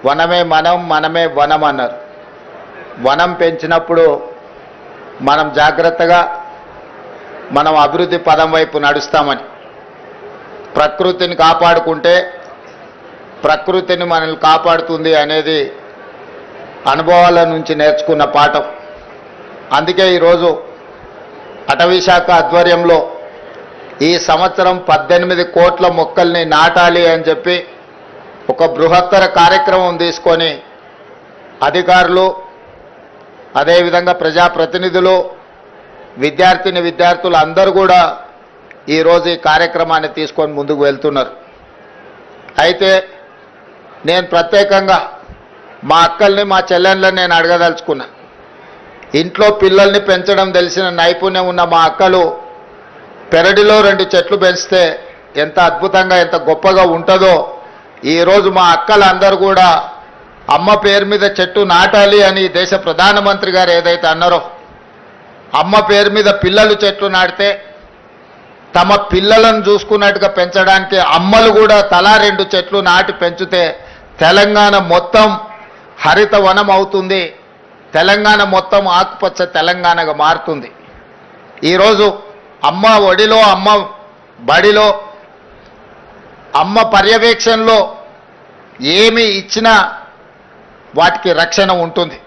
వనమే మనం, మనమే వనం అన్నారు. వనం పెంచినప్పుడు మనం జాగ్రత్తగా మనం అభివృద్ధి పదం వైపు నడుస్తామని, ప్రకృతిని కాపాడుకుంటే ప్రకృతిని మనల్ని కాపాడుతుంది అనేది అనుభవాల నుంచి నేర్చుకున్న పాఠం. అందుకే ఈరోజు అటవీ శాఖ ఆధ్వర్యంలో ఈ సంవత్సరం 18 కోట్ల మొక్కల్ని నాటాలి అని చెప్పి ఒక బృహత్తర కార్యక్రమం తీసుకొని అధికారులు, అదేవిధంగా ప్రజాప్రతినిధులు, విద్యార్థులు అందరూ కూడా ఈరోజు ఈ కార్యక్రమాన్ని తీసుకొని ముందుకు వెళ్తున్నారు. అయితే నేను ప్రత్యేకంగా మా అక్కల్ని, మా చెల్లెళ్ళని నేను అడగదలుచుకున్నా. ఇంట్లో పిల్లల్ని పెంచడం తెలిసిన నైపుణ్యం ఉన్న మా అక్కలు పెరడిలో 2 చెట్లు పెంచితే ఎంత అద్భుతంగా, ఎంత గొప్పగా ఉంటుందో ఈరోజు మా అక్కలందరూ కూడా అమ్మ పేరు మీద చెట్టు నాటాలి అని దేశ ప్రధానమంత్రి గారు ఏదైతే అన్నారో, అమ్మ పేరు మీద పిల్లలు చెట్లు నాటితే తమ పిల్లలను చూసుకున్నట్టుగా పెంచడానికి అమ్మలు కూడా తలా 2 చెట్లు నాటి పెంచితే తెలంగాణ మొత్తం హరిత వనం అవుతుంది, తెలంగాణ మొత్తం ఆకుపచ్చ తెలంగాణగా మారుతుంది. ఈరోజు అమ్మ ఒడిలో, అమ్మ బడిలో, అమ్మ పర్యవేక్షణలో ఏమి ఇచ్చినా వాటికి రక్షణ ఉంటుంది.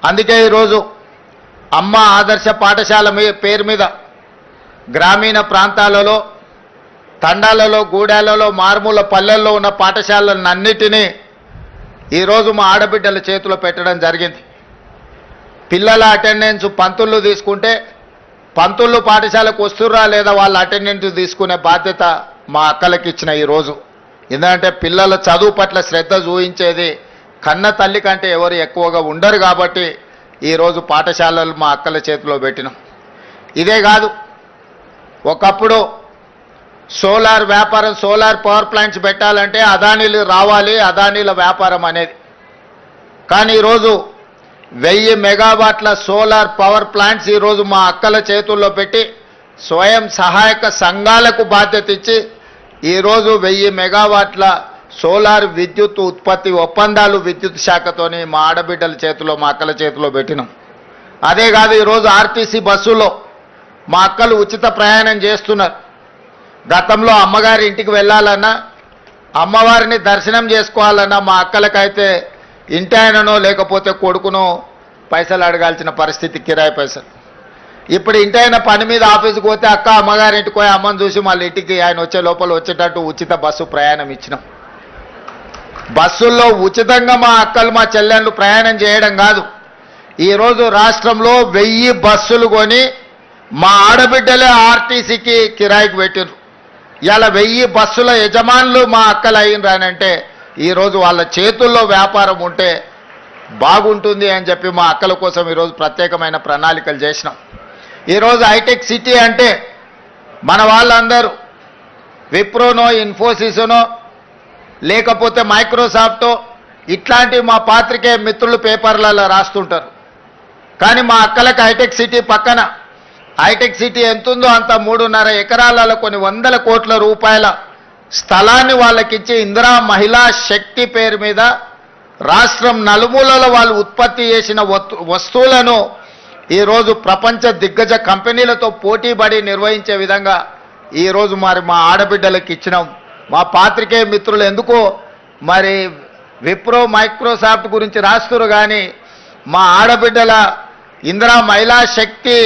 అందుకే ఈరోజు అమ్మ ఆదర్శ పాఠశాల పేరు మీద గ్రామీణ ప్రాంతాలలో, తండాలలో, గూడాలలో, మారుమూల పల్లెల్లో ఉన్న పాఠశాలలన్నిటినీ ఈరోజు మా ఆడబిడ్డల చేతిలో పెట్టడం జరిగింది. పిల్లల అటెండెన్స్ పంతులు తీసుకుంటే పంతులు పాఠశాలకు వస్తుర్రా లేదా వాళ్ళ అటెండెన్స్ తీసుకునే బాధ్యత మా అక్కలకి ఇచ్చిన ఈరోజు. ఎందుకంటే పిల్లల చదువు పట్ల శ్రద్ధ చూపించేది కన్న తల్లి కంటే ఎవరు ఎక్కువగా ఉండరు కాబట్టి ఈరోజు పాఠశాలలు మా అక్కల చేతిలో పెట్టినాం. ఇదే కాదు, ఒకప్పుడు సోలార్ వ్యాపారం, సోలార్ పవర్ ప్లాంట్స్ పెట్టాలంటే అదానీలు రావాలి, అదానీల వ్యాపారం అనేది. కానీ ఈరోజు 1000 మెగావాట్ల సోలార్ పవర్ ప్లాంట్స్ ఈరోజు మా అక్కల చేతుల్లో పెట్టి స్వయం సహాయక సంఘాలకు బాధ్యత ఇచ్చి ఈరోజు 1000 మెగావాట్ల సోలార్ విద్యుత్ ఉత్పత్తి ఒప్పందాలు విద్యుత్ శాఖతోని మా ఆడబిడ్డల చేతిలో, మా అక్కల చేతిలో పెట్టినాం. అదే కాదు, ఈరోజు ఆర్టీసీ బస్సులో మా అక్కలు ఉచిత ప్రయాణం చేస్తున్నారు. గతంలో అమ్మగారి ఇంటికి వెళ్ళాలన్నా, అమ్మవారిని దర్శనం చేసుకోవాలన్నా మా అక్కలకైతే ఇంటి ఆయననో లేకపోతే కొడుకునో పైసలు అడగాల్సిన పరిస్థితి, కిరాయి పైసలు. ఇప్పుడు ఇంటి ఆయన పని మీద ఆఫీస్కి పోతే అక్క అమ్మగారి ఇంటికి పోయి అమ్మని చూసి మళ్ళీ ఇంటికి ఆయన వచ్చే లోపల వచ్చేటట్టు ఉచిత బస్సు ప్రయాణం ఇచ్చినాం. బస్సుల్లో ఉచితంగా మా అక్కలు, మా చెల్లెళ్ళు ప్రయాణం చేయడం కాదు, ఈరోజు రాష్ట్రంలో 1000 బస్సులు కొని మా ఆడబిడ్డలే ఆర్టీసీకి కిరాయికి పెట్టిరు. ఇలా 1000 బస్సుల యజమానులు మా అక్కలు అయినరానంటే ఈరోజు వాళ్ళ చేతుల్లో వ్యాపారం ఉంటే బాగుంటుంది అని చెప్పి మా అక్కల కోసం ఈరోజు ప్రత్యేకమైన ప్రణాళికలు చేసినాం. ఈరోజు హైటెక్ సిటీ అంటే మన వాళ్ళందరూ విప్రోనో, ఇన్ఫోసిస్నో లేకపోతే మైక్రోసాఫ్టో ఇట్లాంటి మా పాత్రికేయ మిత్రులు పేపర్లలో రాస్తుంటారు. కానీ మా అక్కలకు హైటెక్ సిటీ పక్కన, హైటెక్ సిటీ ఎంతుందో అంత 3.5 ఎకరాలలో కొన్ని 100 కోట్ల రూపాయల స్థలాన్ని వాళ్ళకిచ్చి ఇందిరా మహిళా శక్తి పేరు మీద రాష్ట్రం నలుమూలలో వాళ్ళు ఉత్పత్తి చేసిన వస్తువులను ఈరోజు ప్రపంచ దిగ్గజ కంపెనీలతో పోటీపడి నిర్వహించే విధంగా ఈరోజు మరి మా ఆడబిడ్డలకు ఇచ్చినాం. మా పాత్రికేయ మిత్రులు ఎందుకో మరి విప్రో, మైక్రోసాఫ్ట్ గురించి రాస్తున్నారు కానీ మా ఆడబిడ్డల ఇందిరా మహిళా శక్తి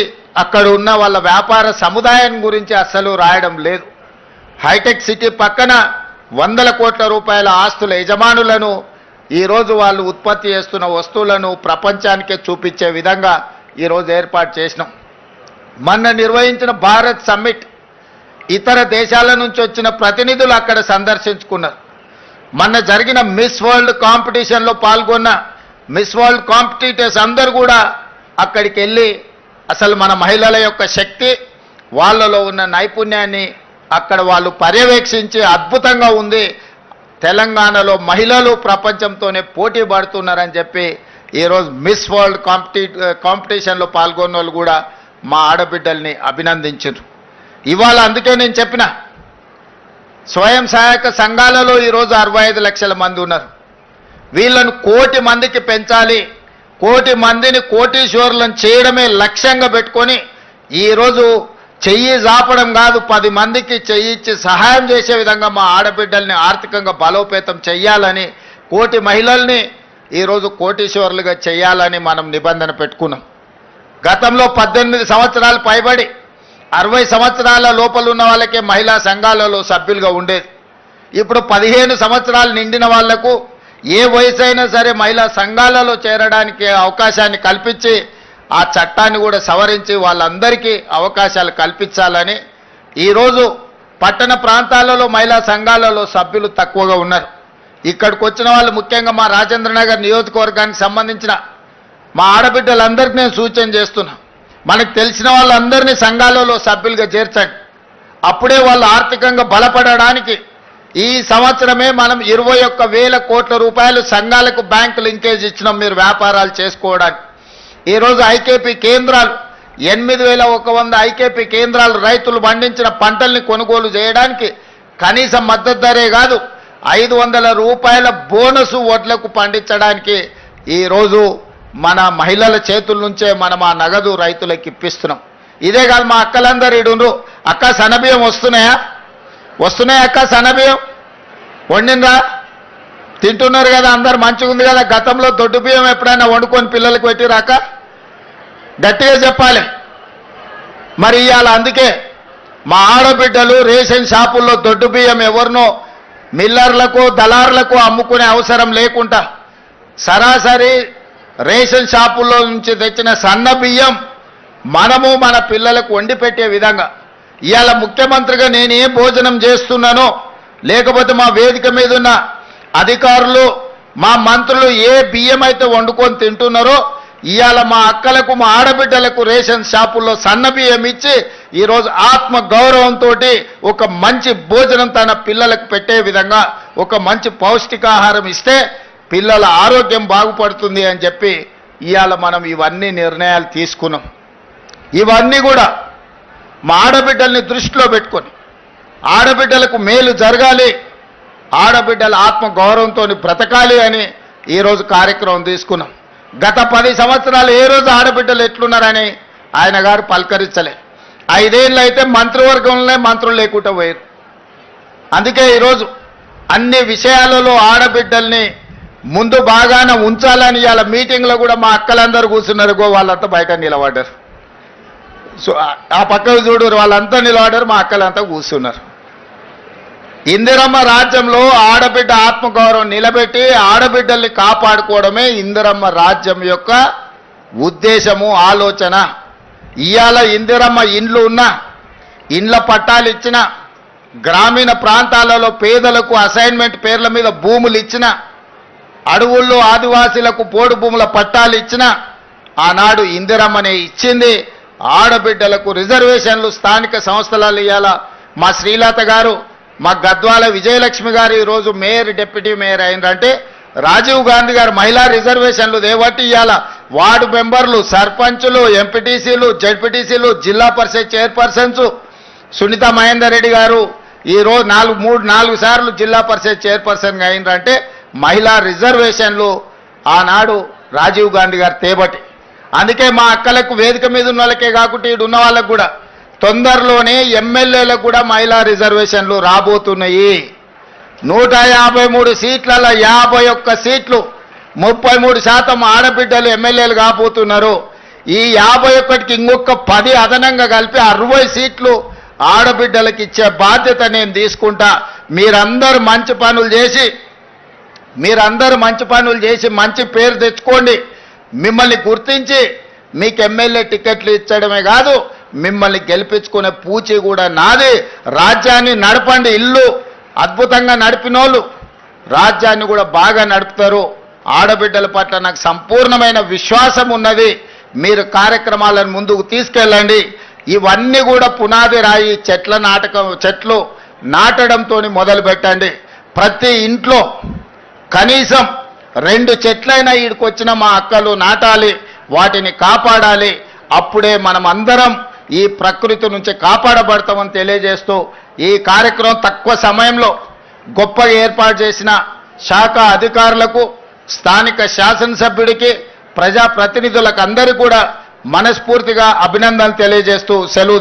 అక్కడ ఉన్న వాళ్ళ వ్యాపార సముదాయం గురించి అస్సలు రాయడం లేదు. హైటెక్ సిటీ పక్కన 100 కోట్ల రూపాయల ఆస్తుల యజమానులను ఈరోజు వాళ్ళు ఉత్పత్తి చేస్తున్న వస్తువులను ప్రపంచానికే చూపించే విధంగా ఈరోజు ఏర్పాటు చేసినాం. మొన్న నిర్వహించిన భారత్ సమ్మిట్ ఇతర దేశాల నుంచి వచ్చిన ప్రతినిధులు అక్కడ సందర్శించుకున్నారు. మొన్న జరిగిన మిస్ వరల్డ్ కాంపిటీషన్లో పాల్గొన్న మిస్ వరల్డ్ కాంపిటీటర్స్ అందరూ కూడా అక్కడికి వెళ్ళి అసలు మన మహిళల యొక్క శక్తి, వాళ్ళలో ఉన్న నైపుణ్యాన్ని అక్కడ వాళ్ళు పర్యవేక్షించి అద్భుతంగా ఉంది, తెలంగాణలో మహిళలు ప్రపంచంతోనే పోటీ పడుతున్నారని చెప్పి ఈరోజు మిస్ వరల్డ్ కాంపిటీషన్లో పాల్గొన్న వాళ్ళు కూడా మా ఆడబిడ్డల్ని అభినందించారు. ఇవాళ అందుకే నేను చెప్పిన స్వయం సహాయక సంఘాలలో ఈరోజు 65 లక్షల మంది ఉన్నారు. వీళ్ళను 1 కోటి మందికి పెంచాలి, 1 కోటి మందిని కోటీశ్వరులను చేయడమే లక్ష్యంగా పెట్టుకొని ఈరోజు చెయ్యి జాపడం కాదు, 10 మందికి చెయ్యిచ్చి సహాయం చేసే విధంగా మా ఆడబిడ్డల్ని ఆర్థికంగా బలోపేతం చెయ్యాలని, 1 కోటి మహిళల్ని ఈరోజు కోటీశ్వరులుగా చేయాలని మనం నిబంధన పెట్టుకున్నాం. గతంలో 18 సంవత్సరాలు పైబడి 60 సంవత్సరాల లోపల ఉన్న వాళ్ళకే మహిళా సంఘాలలో సభ్యులుగా ఉండేది. ఇప్పుడు 15 సంవత్సరాలు నిండిన వాళ్లకు ఏ వయసు అయినా సరే మహిళా సంఘాలలో చేరడానికి అవకాశాన్ని కల్పించి ఆ చట్టాన్ని కూడా సవరించి వాళ్ళందరికీ అవకాశాలు కల్పించాలని ఈరోజు పట్టణ ప్రాంతాలలో మహిళా సంఘాలలో సభ్యులు తక్కువగా ఉన్నారు. ఇక్కడికి వచ్చిన వాళ్ళు ముఖ్యంగా మా రాజేంద్రనగర్ నియోజకవర్గానికి సంబంధించిన మా ఆడబిడ్డలందరికీ నేను సూచన చేస్తున్నా, మనకు తెలిసిన వాళ్ళందరినీ సంఘాలలో సభ్యులుగా చేర్చండి. అప్పుడే వాళ్ళు ఆర్థికంగా బలపడడానికి ఈ సంవత్సరమే మనం 21,000 కోట్ల రూపాయలు సంఘాలకు బ్యాంకు లింకేజ్ ఇచ్చినాం మీరు వ్యాపారాలు చేసుకోవడానికి. ఈరోజు ఐకేపీ కేంద్రాలు 8,100 ఐకేపీ కేంద్రాలు రైతులు పండించిన పంటల్ని కొనుగోలు చేయడానికి కనీస మద్దతు ధరే కాదు 500 రూపాయల బోనసు వడ్లకు పండించడానికి ఈరోజు మన మహిళల చేతుల నుంచే మనం ఆ నగదు రైతులకు ఇప్పిస్తున్నాం. ఇదే కాదు, మా అక్కలందరూ ఇడుండ్రు, అక్క సన్నబియ్యం వస్తున్నాయా అక్క సన్నబియ్యం వండినరా తింటున్నారు కదా, అందరు మంచిగా ఉంది కదా. గతంలో దొడ్డు బియ్యం ఎప్పుడైనా వండుకొని పిల్లలకు పెట్టిరాక గట్టిగా చెప్పాలి. మరి ఇవాళ అందుకే మా ఆడబిడ్డలు రేషన్ షాపుల్లో దొడ్డు బియ్యం ఎవరినో మిల్లర్లకు దళారులకు అమ్ముకునే అవసరం లేకుండా సరాసరి రేషన్ షాపుల్లో నుంచి తెచ్చిన సన్న బియ్యం మనము మన పిల్లలకు వండి పెట్టే విధంగా ఇవాళ ముఖ్యమంత్రిగా నేను ఏ భోజనం చేస్తున్నానో, లేకపోతే మా వేదిక మీద ఉన్న అధికారులు మా మంత్రులు ఏ బియ్యం అయితే వండుకొని తింటున్నారో ఇవాళ మా అక్కలకు మా ఆడబిడ్డలకు రేషన్ షాపుల్లో సన్న బియ్యం ఇచ్చి ఈరోజు ఆత్మ గౌరవంతో ఒక మంచి భోజనం తన పిల్లలకు పెట్టే విధంగా ఒక మంచి పౌష్టికాహారం ఇస్తే పిల్లల ఆరోగ్యం బాగుపడుతుంది అని చెప్పి ఇవాళ మనం ఇవన్నీ నిర్ణయాలు తీసుకున్నాం. ఇవన్నీ కూడా మా ఆడబిడ్డల్ని దృష్టిలో పెట్టుకొని ఆడబిడ్డలకు మేలు జరగాలి, ఆడబిడ్డల ఆత్మ గౌరవంతో బ్రతకాలి అని ఈరోజు కార్యక్రమం తీసుకున్నాం. గత 10 సంవత్సరాలు ఏ రోజు ఆడబిడ్డలు ఎట్లున్నారని ఆయన గారు పలకరించలే. 5 ఏళ్ళు అయితే మంత్రివర్గంలోనే మంత్రులు లేకుండా పోయారు. అందుకే ఈరోజు అన్ని విషయాలలో ఆడబిడ్డల్ని ముందు బాగానే ఉంచాలని ఇవాళ మీటింగ్లో కూడా మా అక్కలందరూ కూర్చున్నారు, వాళ్ళంతా బయట నిలబడ్డారు. సో ఆ పక్కకు చూడు వాళ్ళంతా నిలబడ్డారు, మా అక్కలంతా కూర్చున్నారు. ఇందిరమ్మ రాజ్యంలో ఆడబిడ్డ ఆత్మగౌరవం నిలబెట్టి ఆడబిడ్డల్ని కాపాడుకోవడమే ఇందిరమ్మ రాజ్యం యొక్క ఉద్దేశము, ఆలోచన. ఇవాళ ఇందిరమ్మ ఇండ్లు ఉన్న ఇండ్ల పట్టాలు ఇచ్చిన, గ్రామీణ ప్రాంతాలలో పేదలకు అసైన్మెంట్ పేర్ల మీద భూములు ఇచ్చిన, అడవుల్లో ఆదివాసీలకు పోడు భూముల పట్టాలు ఇచ్చిన ఆనాడు ఇందిరమ్మనే ఇచ్చింది. ఆడబిడ్డలకు రిజర్వేషన్లు స్థానిక సంస్థలలో ఇవాళ మా శ్రీలత గారు, మా గద్వాల విజయలక్ష్మి గారు ఈరోజు మేయర్ డిప్యూటీ మేయర్ అయినరంటే రాజీవ్ గాంధీ గారు మహిళా రిజర్వేషన్లు దేవట్టి ఇవాళ వార్డు మెంబర్లు, సర్పంచులు, ఎంపీటీసీలు, జెడ్పీటీసీలు, జిల్లా పరిషత్ చైర్పర్సన్స్ సునీత మహేందర్ రెడ్డి గారు ఈరోజు 4 సార్లు జిల్లా పరిషత్ చైర్పర్సన్గా అయినరంటే మహిళా రిజర్వేషన్లు ఆనాడు రాజీవ్ గాంధీ గారు తేబట్టి. అందుకే మా అక్కలకు వేదిక మీద ఉన్న వాళ్ళకే కాకుండా ఇటు ఉన్న వాళ్ళకు కూడా తొందరలోనే ఎమ్మెల్యేలకు కూడా మహిళా రిజర్వేషన్లు రాబోతున్నాయి. 153 సీట్లలో 51 సీట్లు 33% ఆడబిడ్డలు ఎమ్మెల్యేలు కాబోతున్నారు. ఈ 51కి ఇంకొక 10 అదనంగా కలిపి 60 సీట్లు ఆడబిడ్డలకు ఇచ్చే బాధ్యత నేను తీసుకుంటా. మీరందరూ మంచి పనులు చేసి మంచి పేరు తెచ్చుకోండి. మిమ్మల్ని గుర్తించి మీకు ఎమ్మెల్యే టికెట్లు ఇచ్చడమే కాదు, మిమ్మల్ని గెలిపించుకునే పూచి కూడా నాది. రాజ్యాన్ని నడపండి. ఇల్లు అద్భుతంగా నడిపినోళ్ళు రాజ్యాన్ని కూడా బాగా నడుపుతారు. ఆడబిడ్డల పట్ల నాకు సంపూర్ణమైన విశ్వాసం ఉన్నది. మీరు కార్యక్రమాలను ముందుకు తీసుకెళ్ళండి. ఇవన్నీ కూడా పునాది రాయి చెట్లు నాటడంతో మొదలు పెట్టండి. ప్రతి ఇంట్లో కనీసం 2 చెట్లైనా ఈడికొచ్చిన మా అక్కలు నాటాలి, వాటిని కాపాడాలి. అప్పుడే మనం అందరం ఈ ప్రకృతి నుంచి కాపాడబడతామని తెలియజేస్తూ ఈ కార్యక్రమం తక్కువ సమయంలో గొప్పగా ఏర్పాటు చేసిన శాఖ అధికారులకు, స్థానిక శాసనసభ్యుడికి ప్రజాప్రతినిధులకు అందరికీ కూడా మనస్ఫూర్తిగా అభినందనలు తెలియజేస్తూ సెలవు